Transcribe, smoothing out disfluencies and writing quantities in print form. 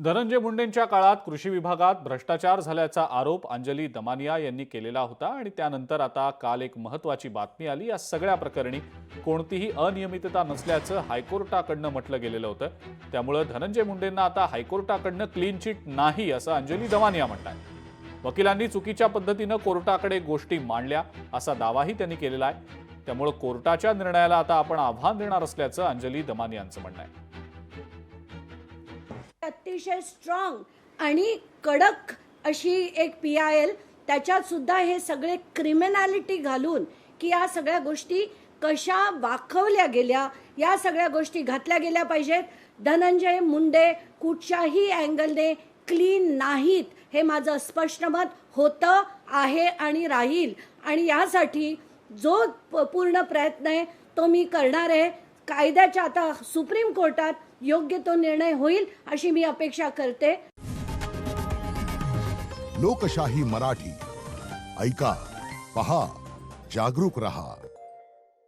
धनंजय मुंडेंच्या काळात कृषी विभागात भ्रष्टाचार झाल्याचा आरोप अंजली दमानिया यांनी केलेला होता आणि त्यानंतर आता काल एक महत्त्वाची बातमी आली। या सगळ्या प्रकरणी कोणतीही अनियमितता नसल्याचं हायकोर्टाकडनं म्हटलं गेलेलं होतं। त्यामुळे धनंजय मुंडेंना आता हायकोर्टाकडनं क्लीन चिट नाही असं अंजली दमानिया म्हणतात। वकिलांनी चुकीच्या पद्धतीनं कोर्टाकडे गोष्टी मांडल्या असा दावाही त्यांनी केलेला आहे। त्यामुळे कोर्टाच्या निर्णयाला आता आपण आव्हान देणार असल्याचं अंजली दमानियांचं म्हणणं आहे। अतिशय स्ट्रॉंग आणि कडक अशी एक PIL, त्याच्यात सुद्धा हे सगळे क्रिमिनॅलिटी घालून की या सगळ्या गोष्टी कशा वाखवल्या गेल्या, या सगळ्या गोष्टी घातल्या गेल्या पाहिजेत। धनंजय मुंडे कुठच्याही अँगलने क्लीन नाहीत हे माझं स्पष्ट मत होतं, आहे आणि राहील। आणि यासाठी जो पूर्ण प्रयत्न आहे तो मी करणार आहे। कायद्याच्या आता सुप्रीम कोर्टात योग्य तो निर्णय होईल अशी मी अपेक्षा करते। लोकशाही मराठी ऐका, पहा, जागरूक रहा।